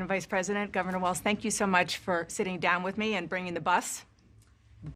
Vice President, Governor Walz, thank you so much for sitting down with me and bringing the bus.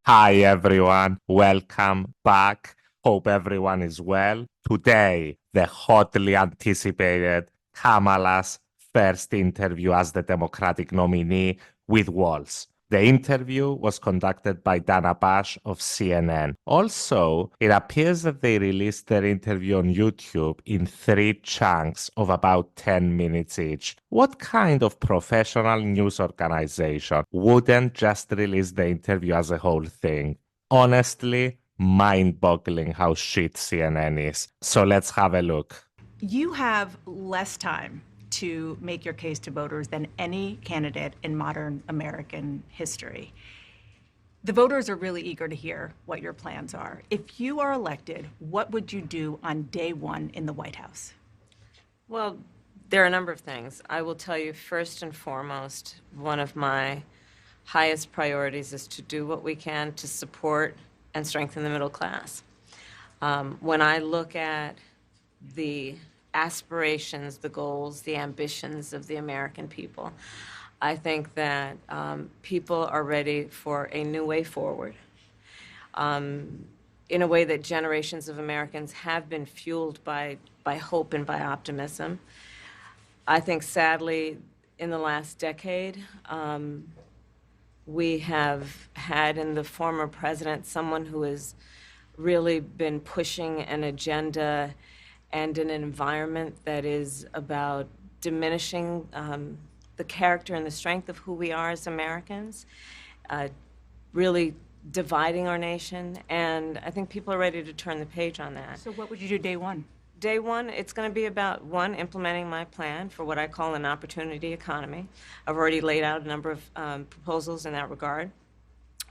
Hi, everyone. Welcome back. Hope everyone is well. Today, the hotly anticipated Kamala's first interview as the Democratic nominee with Walz. The interview was conducted by Dana Bash of CNN. Also, it appears that they released their interview on YouTube in 3 chunks of about 10 minutes each. What kind of professional news organization wouldn't just release the interview as a whole thing? Honestly, mind-boggling how shit CNN is. So let's have a look. You have less time to make your case to voters than any candidate in modern American history. The voters are really eager to hear what your plans are. If you are elected, what would you do on day one in the White House? Well, there are a number of things. I will tell you, first and foremost, one of my highest priorities is to do what we can to support and strengthen the middle class. When I look at the aspirations, the goals, the ambitions of the American people, I think that people are ready for a new way forward, in a way that generations of Americans have been fueled by hope and by optimism. I think, sadly, in the last decade, we have had in the former president someone who has really been pushing an agenda and in an environment that is about diminishing the character and the strength of who we are as Americans, really dividing our nation, and I think people are ready to turn the page on that. So what would you do day one? Day one, it's going to be about, one, implementing my plan for what I call an opportunity economy. I've already laid out a number of proposals in that regard,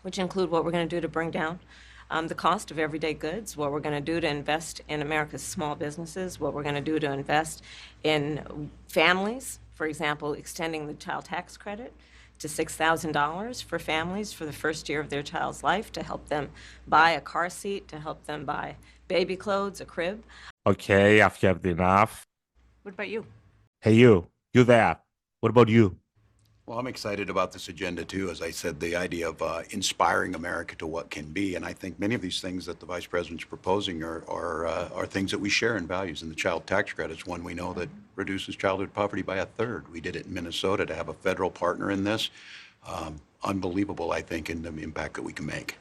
which include what we're going to do to bring down the cost of everyday goods, what we're going to do to invest in America's small businesses, what we're going to do to invest in families, for example, extending the child tax credit to $6,000 for families for the first year of their child's life, to help them buy a car seat, to help them buy baby clothes, a crib. Okay, I've heard enough. What about you? Hey, you there. What about you? Well, I'm excited about this agenda, too. As I said, the idea of inspiring America to what can be. And I think many of these things that the vice president's proposing are things that we share in values. And the child tax credit is one we know that reduces childhood poverty by 1/3. We did it in Minnesota. To have a federal partner in this, unbelievable, I think, in the impact that we can make.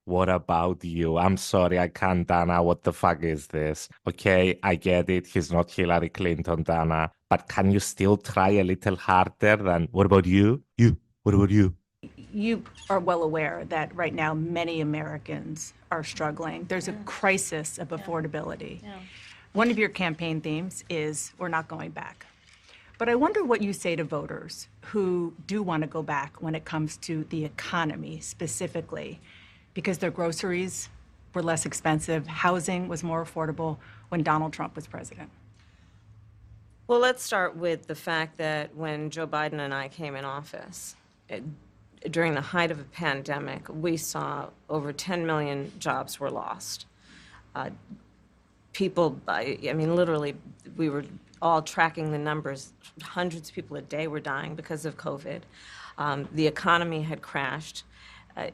What about you? I'm sorry, I can't, Dana. What the fuck is this? Okay, I get it. He's not Hillary Clinton, Dana. But can you still try a little harder than, what about you? What about you? You are well aware that right now many Americans are struggling. There's a crisis of affordability. One of your campaign themes is we're not going back. But I wonder what you say to voters who do want to go back when it comes to the economy specifically, because their groceries were less expensive, housing was more affordable when Donald Trump was president. Well, let's start with the fact that when Joe Biden and I came in office, during the height of a pandemic, we saw over 10 million jobs were lost. People, I mean, literally, we were all tracking the numbers. Hundreds of people a day were dying because of COVID. The economy had crashed.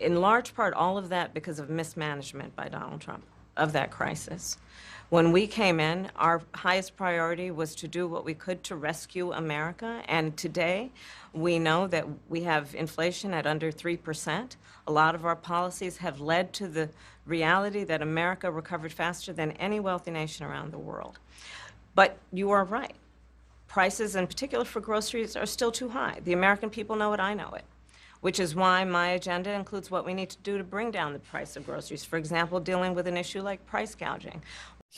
In large part, all of that because of mismanagement by Donald Trump of that crisis. When we came in, our highest priority was to do what we could to rescue America. And today, we know that we have inflation at under 3%. A lot of our policies have led to the reality that America recovered faster than any wealthy nation around the world. But you are right. Prices, in particular for groceries, are still too high. The American people know it, I know it, which is why my agenda includes what we need to do to bring down the price of groceries. For example, dealing with an issue like price gouging.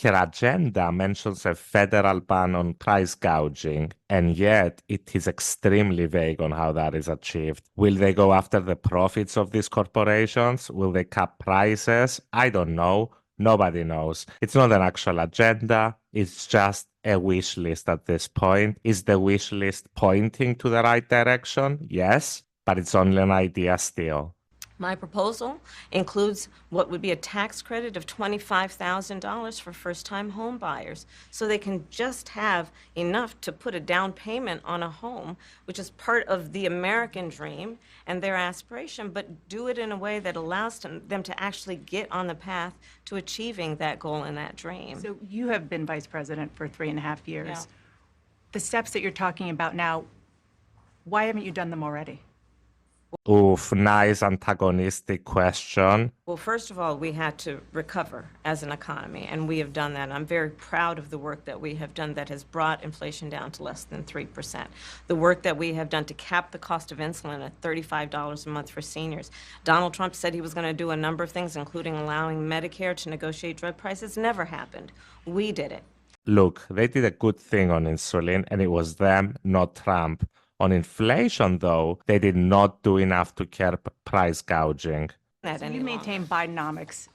Her agenda mentions a federal ban on price gouging, and yet it is extremely vague on how that is achieved. Will they go after the profits of these corporations? Will they cap prices? I don't know. Nobody knows. It's not an actual agenda. It's just a wish list at this point. Is the wish list pointing to the right direction? Yes, but it's only an idea still. My proposal includes what would be a tax credit of $25,000 for first-time home buyers, so they can just have enough to put a down payment on a home, which is part of the American dream and their aspiration, but do it in a way that allows them to actually get on the path to achieving that goal and that dream. So you have been vice president for 3.5 years. Yeah. The steps that you're talking about now, why haven't you done them already? Oof, nice antagonistic question. Well, first of all, we had to recover as an economy, and we have done that. I'm very proud of the work that we have done that has brought inflation down to less than 3%. The work that we have done to cap the cost of insulin at $35 a month for seniors. Donald Trump said he was going to do a number of things, including allowing Medicare to negotiate drug prices. Never happened. We did it. Look, they did a good thing on insulin, and it was them, not Trump. On inflation, though, they did not do enough to curb price gouging. That So any you longer. maintain Bidenomics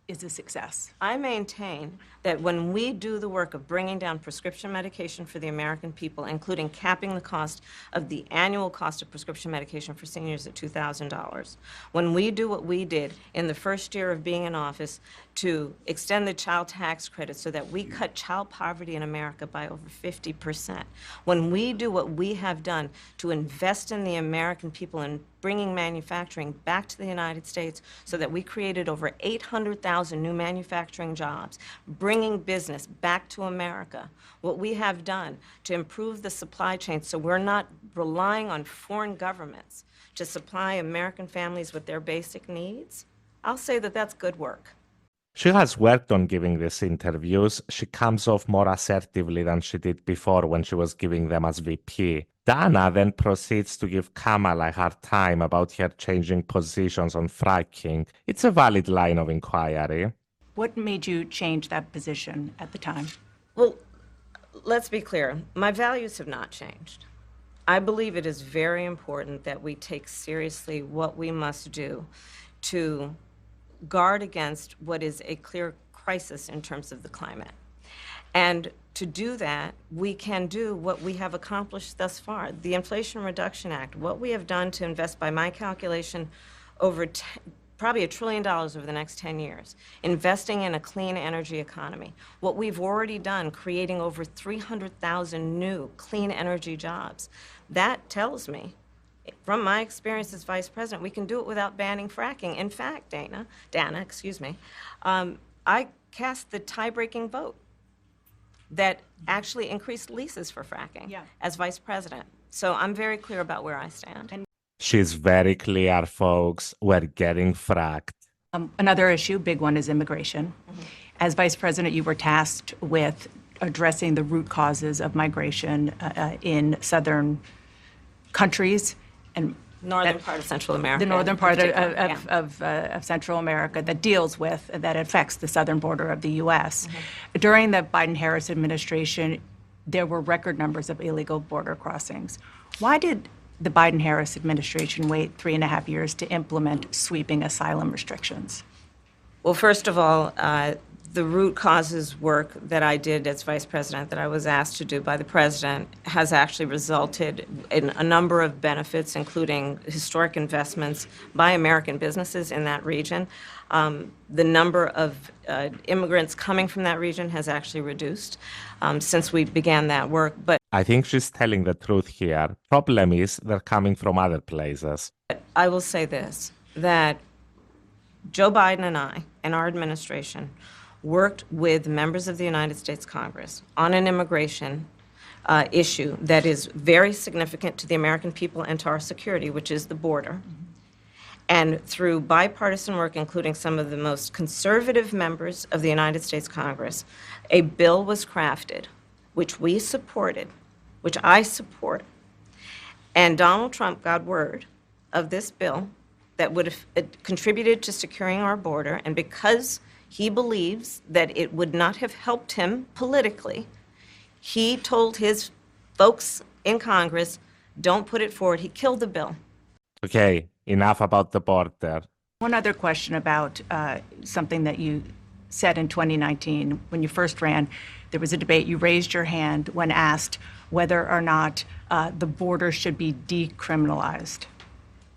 is a success. I maintain that when we do the work of bringing down prescription medication for the American people, including capping the cost of the annual cost of prescription medication for seniors at $2,000, when we do what we did in the first year of being in office to extend the child tax credit so that we cut child poverty in America by over 50%, when we do what we have done to invest in the American people and bringing manufacturing back to the United States so that we created over 800,000 new manufacturing jobs, bringing business back to America, what we have done to improve the supply chain so we're not relying on foreign governments to supply American families with their basic needs, I'll say that that's good work. She has worked on giving these interviews. She comes off more assertively than she did before when she was giving them as VP. Dana then proceeds to give Kamala a hard time about her changing positions on fracking. It's a valid line of inquiry. What made you change that position at the time? Well, let's be clear. My values have not changed. I believe it is very important that we take seriously what we must do to guard against what is a clear crisis in terms of the climate. And to do that, we can do what we have accomplished thus far. The Inflation Reduction Act, what we have done to invest, by my calculation, over probably $1 trillion over the next 10 years, investing in a clean energy economy. What we've already done, creating over 300,000 new clean energy jobs. That tells me, from my experience as vice president, we can do it without banning fracking. In fact, Dana, I cast the tie-breaking vote that actually increased leases for fracking as vice president. So I'm very clear about where I stand. She's very clear, folks. We're getting fracked. Another issue, big one, is immigration. As vice president, you were tasked with addressing the root causes of migration in southern countries and Northern part of Central America. the northern part Yeah. of Central America that deals with, that affects the southern border of the U.S. During the Biden-Harris administration, there were record numbers of illegal border crossings. Why did the Biden-Harris administration wait 3.5 years to implement sweeping asylum restrictions? Well, first of all, the root causes work that I did as vice president, that I was asked to do by the president, has actually resulted in a number of benefits, including historic investments by American businesses in that region. The number of immigrants coming from that region has actually reduced since we began that work. But I think she's telling the truth here. Problem is, they're coming from other places. I will say this, that Joe Biden and I and our administration worked with members of the United States Congress on an immigration issue that is very significant to the American people and to our security, which is the border. And through bipartisan work, including some of the most conservative members of the United States Congress, a bill was crafted, which we supported, which I support. And Donald Trump got word of this bill that would have contributed to securing our border, and because he believes that it would not have helped him politically, he told his folks in Congress, don't put it forward. He killed the bill. Okay, enough about the border. One other question about something that you said in 2019 when you first ran. There was a debate. You raised your hand when asked whether or not the border should be decriminalized.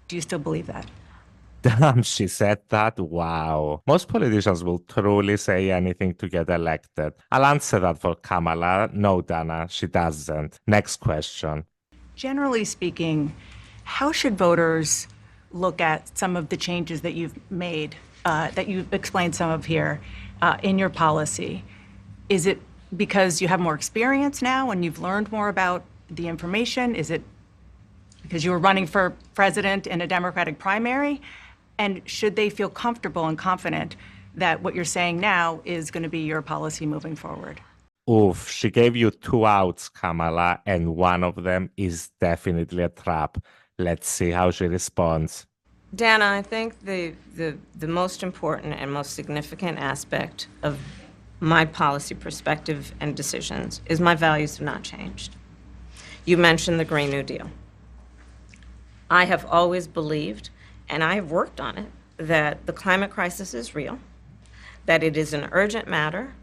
Do you still believe that? Damn, she said that? Wow. Most politicians will truly say anything to get elected. I'll answer that for Kamala. No, Dana, she doesn't. Next question. Generally speaking, how should voters look at some of the changes that you've made, that you've explained some of here in your policy? Is it because you have more experience now and you've learned more about the information? Is it because you were running for president in a Democratic primary? And should they feel comfortable and confident that what you're saying now is going to be your policy moving forward? Oof, she gave you 2 outs, Kamala, and one of them is definitely a trap. Let's see how she responds. Dana, I think the most important and most significant aspect of my policy perspective and decisions is my values have not changed. You mentioned the Green New Deal. I have always believed, and I have worked on it, that the climate crisis is real, that it is an urgent matter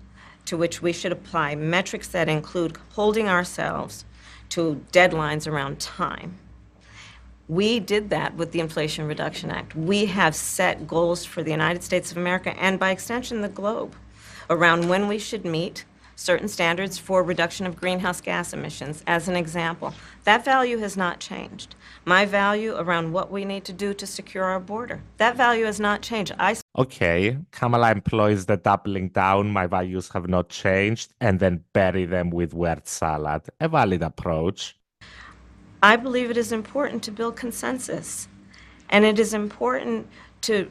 to which we should apply metrics that include holding ourselves to deadlines around time. We did that with the Inflation Reduction Act. We have set goals for the United States of America and by extension the globe around when we should meet certain standards for reduction of greenhouse gas emissions, as an example. That value has not changed. My value around what we need to do to secure our border, that value has not changed. Okay, Kamala employs the doubling down, my values have not changed, and then bury them with word salad. A valid approach. I believe it is important to build consensus, and it is important to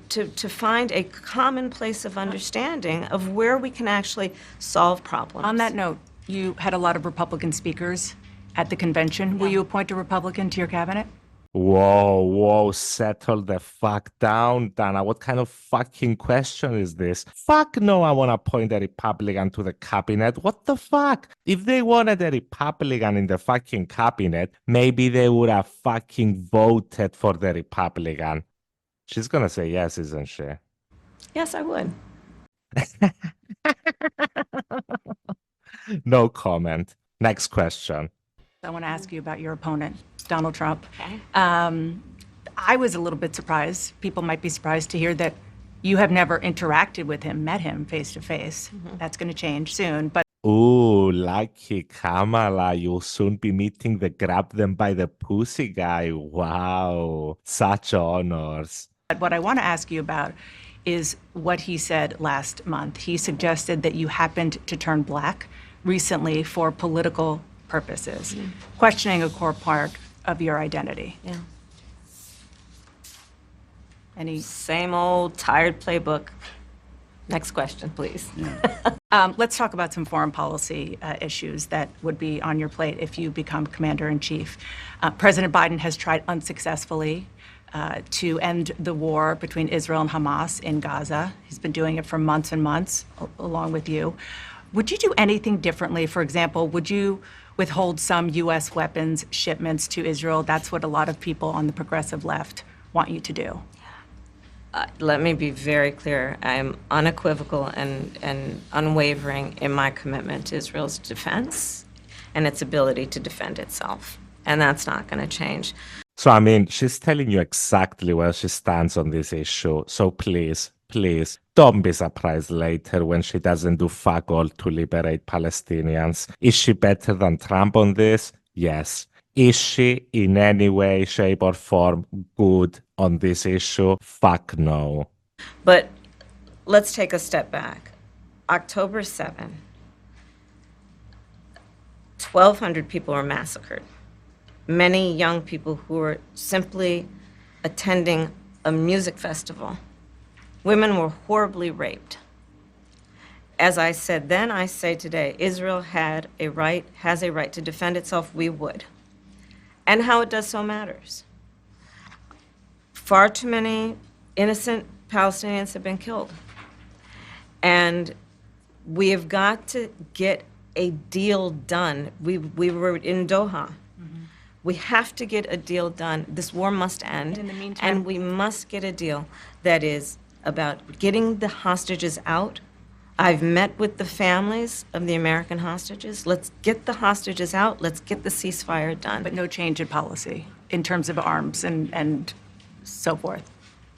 find a common place of understanding of where we can actually solve problems. On that note, you had a lot of Republican speakers at the convention. Will you appoint a Republican to your cabinet? Whoa, settle the fuck down, Dana. What kind of fucking question is this? Fuck no, I want to appoint a Republican to the cabinet. What the fuck? If they wanted a Republican in the fucking cabinet, maybe they would have fucking voted for the Republican. She's gonna say yes, isn't she? Yes, I would. No comment. Next question. I want to ask you about your opponent, Donald Trump. Okay. I was a little bit surprised. People might be surprised to hear that you have never interacted with him, met him face to face. That's going to change soon. But Ooh, lucky Kamala, you'll soon be meeting the grab them by the pussy guy. Wow, such honors. what I want to ask you about is what he said last month. He suggested that you happened to turn black recently for political purposes, questioning a core part of your identity. Yeah. Any? Same old tired playbook. Next question, please. Let's talk about some foreign policy issues that would be on your plate if you become commander-in-chief. President Biden has tried unsuccessfully to end the war between Israel and Hamas in Gaza. He's been doing it for months and months, along with you. Would you do anything differently? For example, would you withhold some U.S. weapons shipments to Israel? That's what a lot of people on the progressive left want you to do. Let me be very clear. I am unequivocal and unwavering in my commitment to Israel's defense and its ability to defend itself. And that's not going to change. So, I mean, she's telling you exactly where she stands on this issue. So please, don't be surprised later when she doesn't do fuck all to liberate Palestinians. Is she better than Trump on this? Yes. Is she in any way, shape, or form good on this issue? Fuck no. But let's take a step back. October 7, 1,200 people were massacred. Many young people who were simply attending a music festival. Women were horribly raped. As I said then, I say today, Israel has a right to defend itself. We would. And how it does so matters. Far too many innocent Palestinians have been killed. And we have got to get a deal done. We were in Doha. We have to get a deal done. This war must end. In the meantime, and we must get a deal that is about getting the hostages out. I've met with the families of the American hostages. Let's get the hostages out. Let's get the ceasefire done. But no change in policy in terms of arms and so forth.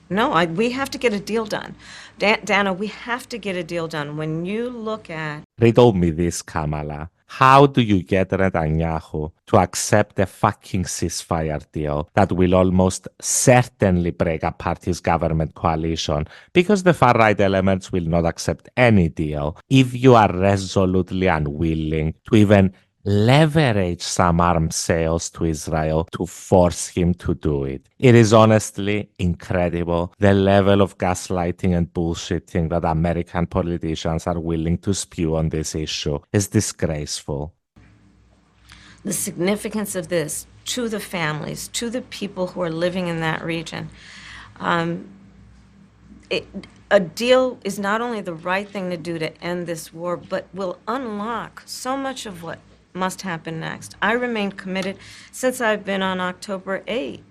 No, we have to get a deal done. Dana, we have to get a deal done. When you look at Riddle me this, Kamala. How do you get Netanyahu to accept a fucking ceasefire deal that will almost certainly break apart his government coalition? Because the far right elements will not accept any deal if you are resolutely unwilling to even leverage some arms sales to Israel to force him to do it. It is honestly incredible the level of gaslighting and bullshitting that American politicians are willing to spew on this issue is disgraceful. the significance of this to the families, to the people who are living in that region, a deal is not only the right thing to do to end this war, but will unlock so much of what must happen next. I remain committed since I've been on October 8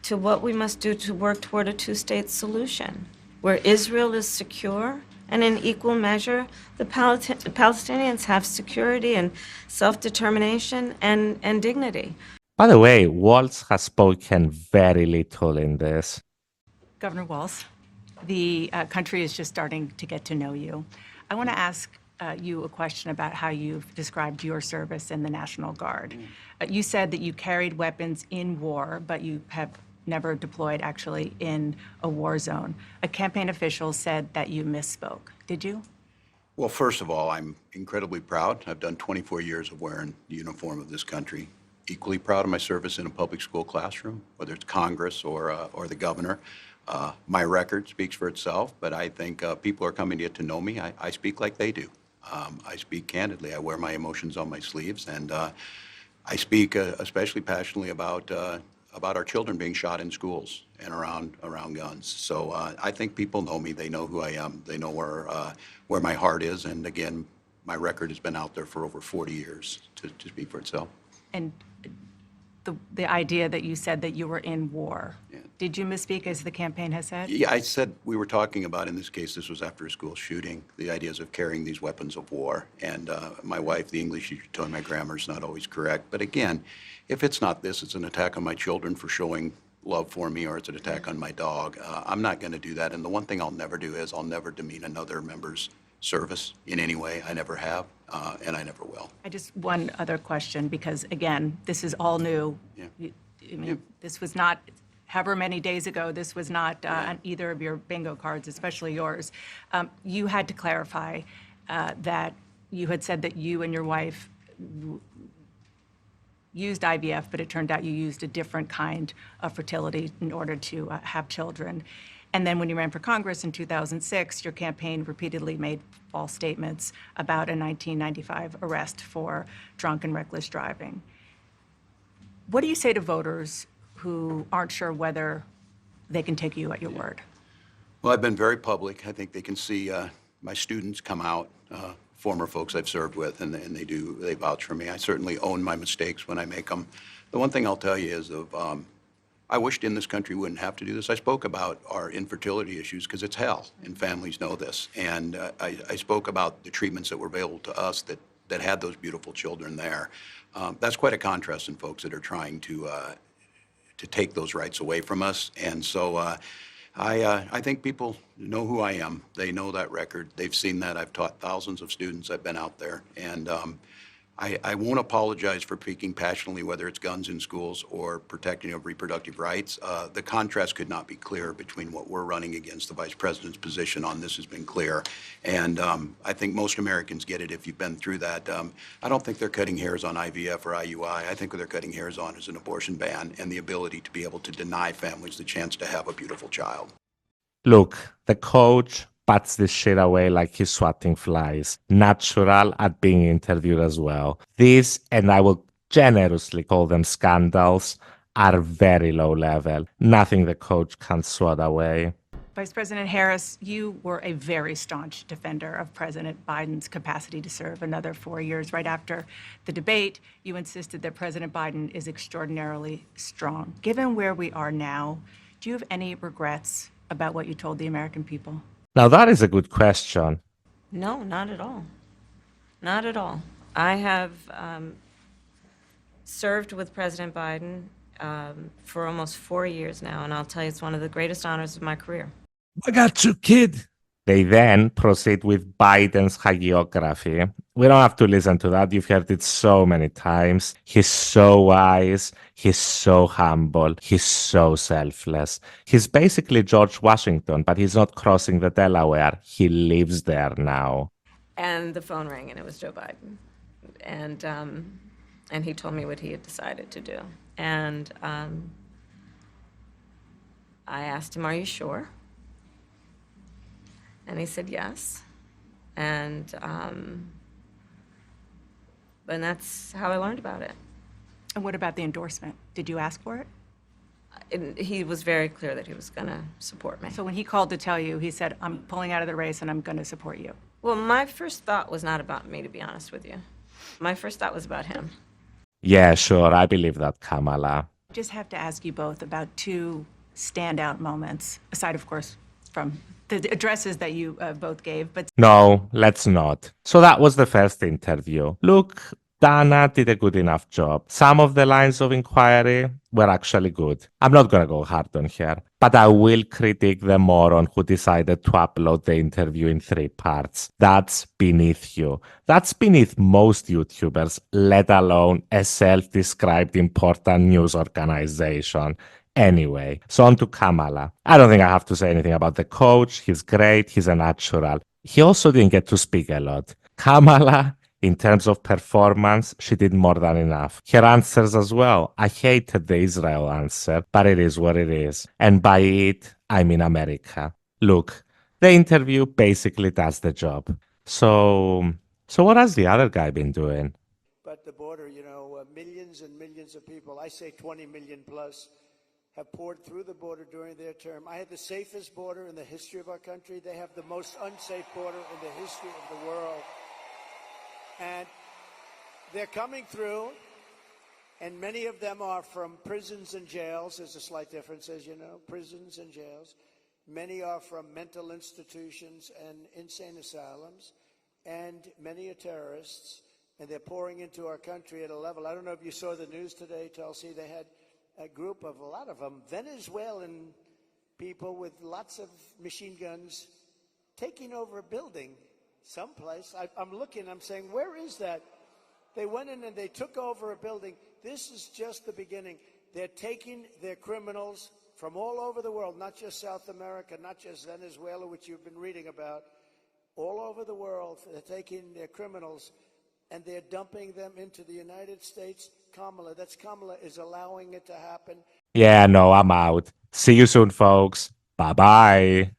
to what we must do to work toward a two-state solution, where Israel is secure and in equal measure, the Palestinians have security and self-determination and dignity. By the way, Walz has spoken very little in this. Governor Walz, the country is just starting to get to know you. I want to ask you a question about how you've described your service in the National Guard. You said that you carried weapons in war, but you have never deployed actually in a war zone. A campaign official said that you misspoke. Did you? Well, first of all, I'm incredibly proud. I've done 24 years of wearing the uniform of this country. Equally proud of my service in a public school classroom, whether it's Congress or the governor. My record speaks for itself, but I think people are coming to get to know me. I speak like they do. I speak candidly. I wear my emotions on my sleeves, and I speak especially passionately about our children being shot in schools and around guns. So I think people know me. They know who I am. They know where my heart is. And again, my record has been out there for over 40 years to speak for itself. And the idea that you said that you were in war, Yeah. did you misspeak as the campaign has said? Yeah, I said we were talking about, in this case, this was after a school shooting, the ideas of carrying these weapons of war. And my wife, the English teacher, told me my grammar is not always correct. But again, if it's not this, it's an attack on my children for showing love for me, or it's an attack on my dog. I'm not going to do that. And the one thing I'll never do is I'll never demean another member's service in any way. I never have, and I never will. One other question, because again, this is all new. Yeah. I mean, this was not, however many days ago, this was not on either of your bingo cards, especially yours. You had to clarify that you had said that you and your wife used IVF, but it turned out you used a different kind of fertility in order to have children. And then when you ran for Congress in 2006, your campaign repeatedly made false statements about a 1995 arrest for drunk and reckless driving. What do you say to voters who aren't sure whether they can take you at your word? Well, I've been very public. I think they can see my students come out, former folks I've served with, and they vouch for me. I certainly own my mistakes when I make them. The one thing I'll tell you is I wished in this country wouldn't have to do this. I spoke about our infertility issues because it's hell, and families know this. And I spoke about the treatments that were available to us that had those beautiful children there. That's quite a contrast in folks that are trying to take those rights away from us. And so I think people know who I am. They know that record. They've seen that. I've taught thousands of students. I've been out there. And I won't apologize for speaking passionately, whether it's guns in schools or protecting of reproductive rights. The contrast could not be clearer between what we're running against. The Vice President's position on this has been clear. And I think most Americans get it if you've been through that. I don't think they're cutting hairs on IVF or IUI. I think what they're cutting hairs on is an abortion ban and the ability to be able to deny families the chance to have a beautiful child. Look, the coach bats this shit away like he's swatting flies. Natural at being interviewed as well. These, and I will generously call them scandals, are very low level. Nothing the coach can swat away. Vice President Harris, you were a very staunch defender of President Biden's capacity to serve another 4 years. Right after the debate, you insisted that President Biden is extraordinarily strong. Given where we are now, do you have any regrets about what you told the American people? Now that is a good question. No, not at all. Not at all. I have served with President Biden for almost 4 years now, and I'll tell you, it's one of the greatest honors of my career. I got you, kid. They then proceed with Biden's hagiography. We don't have to listen to that. You've heard it so many times. He's so wise. He's so humble. He's so selfless. He's basically George Washington, but he's not crossing the Delaware. He lives there now. And the phone rang, and it was Joe Biden. And he told me what he had decided to do. And I asked him, "Are you sure?" And he said yes. And that's how I learned about it. And what about the endorsement? Did you ask for it? And he was very clear that he was going to support me. So when he called to tell you, he said, I'm pulling out of the race and I'm going to support you. Well, my first thought was not about me, to be honest with you. My first thought was about him. Yeah, sure. I believe that, Kamala. I just have to ask you both about two standout moments, aside, of course, from the addresses that you both gave. But No, let's not. So that was the first interview. Look, Dana did a good enough job. Some of the lines of inquiry were actually good. I'm not going to go hard on her, but I will critique the moron who decided to upload the interview in 3 parts. That's beneath you. That's beneath most YouTubers, let alone a self-described important news organization. Anyway, so on to Kamala. I don't think I have to say anything about the coach. He's great. He's a natural. He also didn't get to speak a lot. Kamala, in terms of performance, she did more than enough. Her answers as well. I hated the Israel answer, but it is what it is. And by it, I mean America. Look, the interview basically does the job. So what has the other guy been doing? But the border, millions and millions of people, I say 20 million plus, have poured through the border during their term. I had the safest border in the history of our country. They have the most unsafe border in the history of the world. And they're coming through, and many of them are from prisons and jails. There's a slight difference, as you know, prisons and jails. Many are from mental institutions and insane asylums, and many are terrorists, and they're pouring into our country at a level. I don't know if you saw the news today, Tulsi. They had a lot of them, Venezuelan people with lots of machine guns taking over a building someplace. I'm looking, I'm saying, where is that? They went in and they took over a building. This is just the beginning. They're taking their criminals from all over the world, not just South America, not just Venezuela, which you've been reading about, all over the world. They're taking their criminals and they're dumping them into the United States. Kamala is allowing it to happen. Yeah, no, I'm out. See you soon, folks. Bye-bye.